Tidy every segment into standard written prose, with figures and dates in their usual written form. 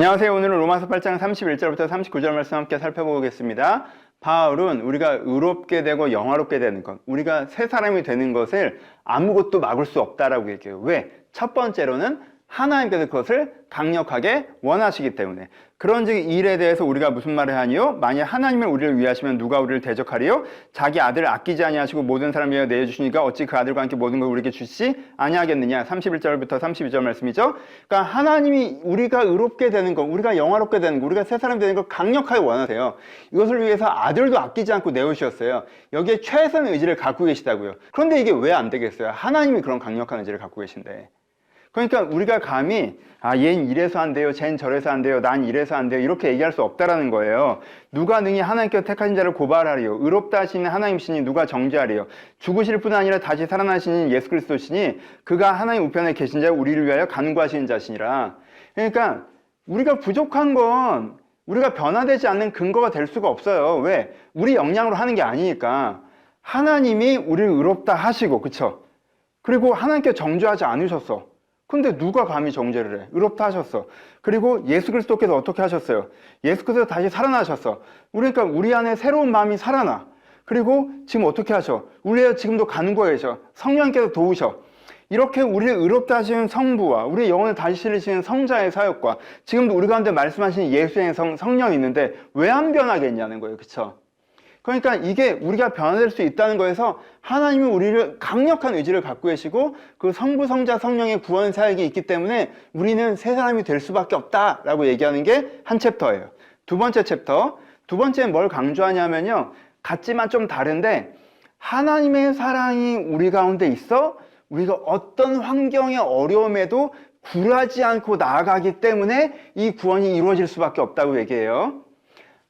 안녕하세요. 오늘은 로마서 8장 31절부터 39절 말씀 함께 살펴보겠습니다. 바울은 우리가 의롭게 되고 영화롭게 되는 것, 우리가 새 사람이 되는 것을 아무것도 막을 수 없다라고 얘기해요. 왜? 첫 번째로는 하나님께서 그것을 강력하게 원하시기 때문에. 그런즉 이 일에 대해서 우리가 무슨 말을 하니요? 만약 하나님을 우리를 위하시면 누가 우리를 대적하리요? 자기 아들을 아끼지 아니하시고 모든 사람을 위하여 내어주시니까 어찌 그 아들과 함께 모든 걸 우리에게 주시지 아니하겠느냐? 31절부터 32절 말씀이죠. 그러니까 하나님이 우리가 의롭게 되는 것, 우리가 영화롭게 되는 것, 우리가 새 사람이 되는 걸 강력하게 원하세요. 이것을 위해서 아들도 아끼지 않고 내어주셨어요. 여기에 최선의 의지를 갖고 계시다고요. 그런데 이게 왜 안 되겠어요? 하나님이 그런 강력한 의지를 갖고 계신데. 그러니까 우리가 감히 얘는 이래서 안 돼요, 쟤는 저래서 안 돼요, 난 이래서 안 돼요 이렇게 얘기할 수 없다라는 거예요. 누가 능히 하나님께서 택하신 자를 고발하리요? 의롭다 하시는 하나님이시니 누가 정죄하리요? 죽으실 뿐 아니라 다시 살아나시는 예수 그리스도시니 그가 하나님 우편에 계신 자 우리를 위하여 간구하시는 자시니라. 그러니까 우리가 부족한 건 우리가 변화되지 않는 근거가 될 수가 없어요. 왜? 우리 역량으로 하는 게 아니니까. 하나님이 우리를 의롭다 하시고, 그쵸? 그리고 하나님께 정죄하지 않으셨어. 근데 누가 감히 정죄를 해? 의롭다 하셨어. 그리고 예수 그리스도께서 어떻게 하셨어요? 예수 그리스도 다시 살아나셨어. 그러니까 우리 안에 새로운 마음이 살아나. 그리고 지금 어떻게 하셔? 우리가 지금도 간구해 계셔. 성령께서 도우셔. 이렇게 우리를 의롭다 하시는 성부와 우리의 영혼을 다시 실으시는 성자의 사역과 지금도 우리 가운데 말씀하시는 예수의 성령이 있는데 왜 안 변하겠냐는 거예요. 그쵸? 그러니까 이게 우리가 변화될 수 있다는 거에서 하나님이 우리를 강력한 의지를 갖고 계시고 그 성부, 성자, 성령의 구원 사역이 있기 때문에 우리는 새 사람이 될 수밖에 없다라고 얘기하는 게 한 챕터예요. 두 번째 챕터, 두 번째는 뭘 강조하냐면요. 같지만 좀 다른데 하나님의 사랑이 우리 가운데 있어 우리가 어떤 환경의 어려움에도 굴하지 않고 나아가기 때문에 이 구원이 이루어질 수밖에 없다고 얘기해요.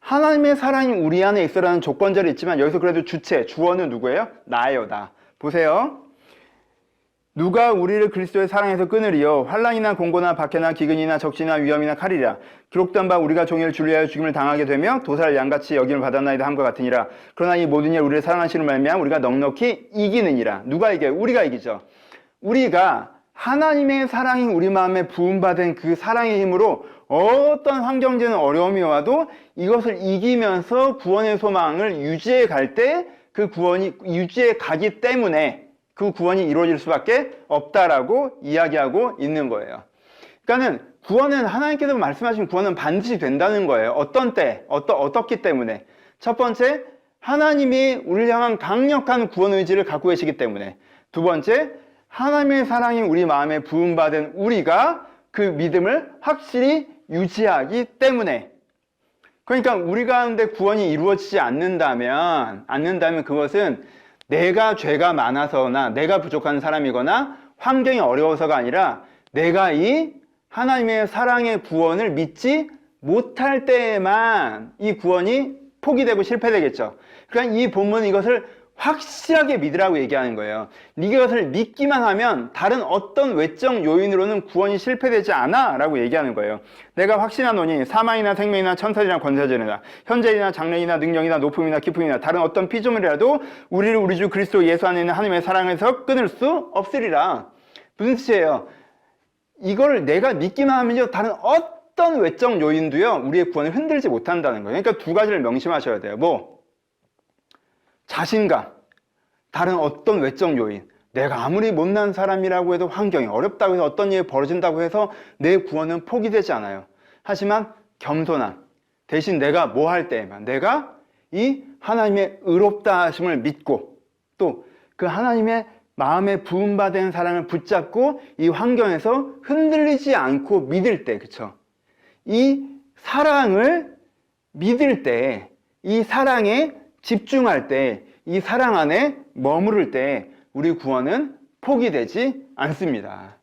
하나님의 사랑이 우리 안에 있으라는 조건절이 있지만 여기서 그래도 주체, 주어는 누구예요? 나예요, 나. 보세요. 누가 우리를 그리스도의 사랑에서 끊으리요? 환난이나 공고나 박해나 기근이나 적신이나 위험이나 칼이라. 기록된 바 우리가 종일 주를 위하여 죽임을 당하게 되며 도살을 양같이 여김을 받았나이다 함과 같으니라. 그러나 이 모든 일 우리를 사랑하시는 말미암아 우리가 넉넉히 이기느니라. 누가 이겨요? 우리가 이기죠. 우리가 하나님의 사랑이 우리 마음에 부음받은 그 사랑의 힘으로 어떤 환경적인 어려움이 와도 이것을 이기면서 구원의 소망을 유지해 갈 때 그 구원이 유지해 가기 때문에 그 구원이 이루어질 수밖에 없다라고 이야기하고 있는 거예요. 그러니까는 구원은 하나님께서 말씀하신 구원은 반드시 된다는 거예요. 어떤 때, 어떻기 때문에. 첫 번째, 하나님이 우리를 향한 강력한 구원 의지를 갖고 계시기 때문에. 두 번째, 하나님의 사랑이 우리 마음에 부음받은 우리가 그 믿음을 확실히 유지하기 때문에. 그러니까 우리 가운데 구원이 이루어지지 않는다면 그것은 내가 죄가 많아서나 내가 부족한 사람이거나 환경이 어려워서가 아니라 내가 이 하나님의 사랑의 구원을 믿지 못할 때에만 이 구원이 포기되고 실패되겠죠. 그러니까 이 본문은 이것을 확실하게 믿으라고 얘기하는 거예요. 이것을 믿기만 하면 다른 어떤 외적 요인으로는 구원이 실패되지 않아 라고 얘기하는 거예요. 내가 확신하노니 사망이나 생명이나 천사들이나 권세자들이나 현재이나 장래이나 능력이나 높음이나 깊음이나 다른 어떤 피조물이라도 우리를 우리 주 그리스도 예수 안에 있는 하나님의 사랑에서 끊을 수 없으리라. 무슨 뜻이에요? 이걸 내가 믿기만 하면요 다른 어떤 외적 요인도요 우리의 구원을 흔들지 못한다는 거예요. 그러니까 두 가지를 명심하셔야 돼요. 자신감, 다른 어떤 외적 요인, 내가 아무리 못난 사람이라고 해도 환경이 어렵다고 해서 어떤 일이 벌어진다고 해서 내 구원은 포기되지 않아요. 하지만 겸손함, 대신 내가 뭐 할 때에만 내가 이 하나님의 의롭다 하심을 믿고 또 그 하나님의 마음에 부음받은 사랑을 붙잡고 이 환경에서 흔들리지 않고 믿을 때, 그쵸? 이 사랑을 믿을 때, 이 사랑에 집중할 때, 이 사랑 안에 머무를 때 우리 구원은 포기되지 않습니다.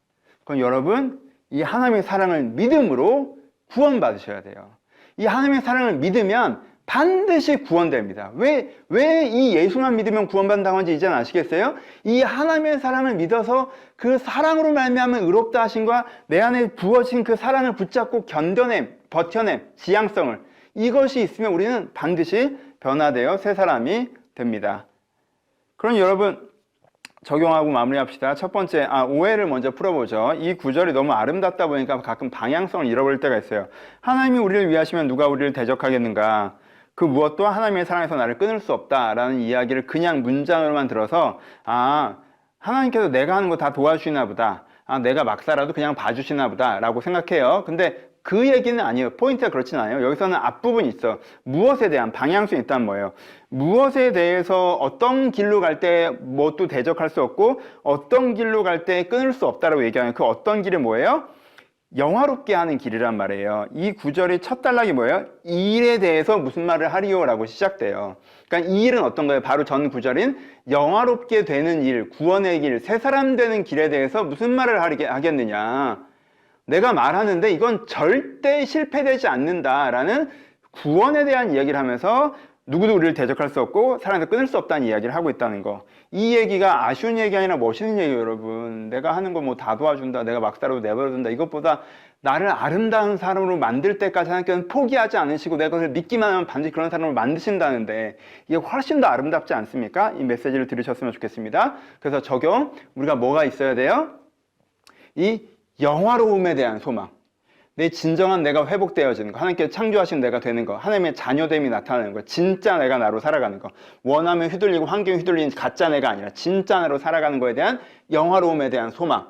그럼 여러분, 이 하나님의 사랑을 믿음으로 구원받으셔야 돼요. 이 하나님의 사랑을 믿으면 반드시 구원됩니다. 왜 이 예수만 믿으면 구원받는다고 하는지 이제는 아시겠어요? 이 하나님의 사랑을 믿어서 그 사랑으로 말미암은 의롭다 하심과 내 안에 부어진 그 사랑을 붙잡고 견뎌냄, 버텨냄, 지향성을 이것이 있으면 우리는 반드시 변화되어 새 사람이 됩니다. 그럼 여러분, 적용하고 마무리합시다. 첫 번째, 오해를 먼저 풀어보죠. 이 구절이 너무 아름답다 보니까 가끔 방향성을 잃어버릴 때가 있어요. 하나님이 우리를 위하시면 누가 우리를 대적하겠는가? 그 무엇도 하나님의 사랑에서 나를 끊을 수 없다라는 이야기를 그냥 문장으로만 들어서 하나님께서 내가 하는 거 다 도와주시나 보다. 내가 막 살아도 그냥 봐주시나 보다 라고 생각해요. 근데 그 얘기는 아니에요. 포인트가 그렇진 않아요. 여기서는 앞부분이 있어. 무엇에 대한 방향성이 있다는 뭐예요? 무엇에 대해서 어떤 길로 갈 때 뭣도 대적할 수 없고 어떤 길로 갈 때 끊을 수 없다라고 얘기하는 그 어떤 길이 뭐예요? 영화롭게 하는 길이란 말이에요. 이 구절의 첫 단락이 뭐예요? 이 일에 대해서 무슨 말을 하리요? 라고 시작돼요. 그러니까 이 일은 어떤 거예요? 바로 전 구절인 영화롭게 되는 일, 구원의 길, 새 사람 되는 길에 대해서 무슨 말을 하겠느냐. 내가 말하는데 이건 절대 실패되지 않는다라는 구원에 대한 이야기를 하면서 누구도 우리를 대적할 수 없고 사랑에서 끊을 수 없다는 이야기를 하고 있다는 거. 이 얘기가 아쉬운 얘기 아니라 멋있는 얘기예요, 여러분. 내가 하는 거 뭐 다 도와준다, 내가 막 살아도 내버려둔다. 이것보다 나를 아름다운 사람으로 만들 때까지 하나님께서는 포기하지 않으시고 내가 그걸 믿기만 하면 반드시 그런 사람을 만드신다는데 이게 훨씬 더 아름답지 않습니까? 이 메시지를 들으셨으면 좋겠습니다. 그래서 적용, 우리가 뭐가 있어야 돼요? 이 영화로움에 대한 소망. 내 진정한 내가 회복되어지는 거, 하나님께서 창조하신 내가 되는 거, 하나님의 자녀됨이 나타나는 거, 진짜 내가 나로 살아가는 거, 원하면 휘둘리고 환경에 휘둘리는 가짜 내가 아니라 진짜 나로 살아가는 거에 대한 영화로움에 대한 소망.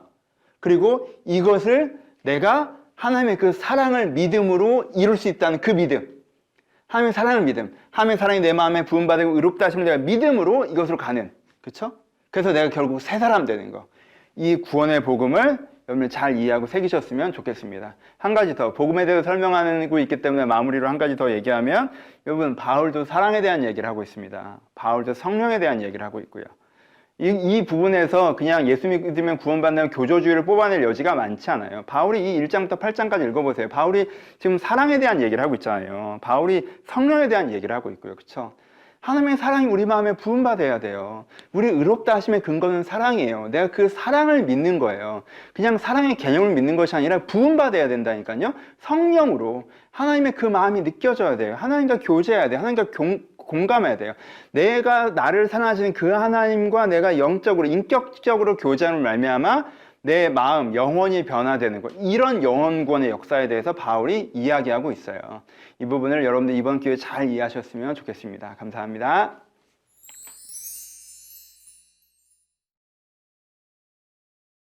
그리고 이것을 내가 하나님의 그 사랑을 믿음으로 이룰 수 있다는 그 믿음. 하나님의 사랑을 믿음. 하나님의 사랑이 내 마음에 부음받고 의롭다 하시면 내가 믿음으로 이것으로 가는. 그렇죠? 그래서 내가 결국 새 사람 되는 거. 이 구원의 복음을 여러분들 잘 이해하고 새기셨으면 좋겠습니다. 한 가지 더, 복음에 대해서 설명하고 있기 때문에 마무리로 한 가지 더 얘기하면, 여러분 바울도 사랑에 대한 얘기를 하고 있습니다. 바울도 성령에 대한 얘기를 하고 있고요. 이 부분에서 그냥 예수 믿으면 구원받는 교조주의를 뽑아낼 여지가 많지 않아요. 바울이 이 1장부터 8장까지 읽어보세요. 바울이 지금 사랑에 대한 얘기를 하고 있잖아요. 바울이 성령에 대한 얘기를 하고 있고요. 그렇죠? 하나님의 사랑이 우리 마음에 부음받아야 돼요. 우리 의롭다 하심의 근거는 사랑이에요. 내가 그 사랑을 믿는 거예요. 그냥 사랑의 개념을 믿는 것이 아니라 부음받아야 된다니까요. 성령으로 하나님의 그 마음이 느껴져야 돼요. 하나님과 교제해야 돼요. 하나님과 공감해야 돼요. 내가 나를 사랑하시는 그 하나님과 내가 영적으로 인격적으로 교제함을 말미암아 내 마음, 영혼이 변화되는 것, 이런 영혼구원의 역사에 대해서 바울이 이야기하고 있어요. 이 부분을 여러분들 이번 기회에 잘 이해하셨으면 좋겠습니다. 감사합니다.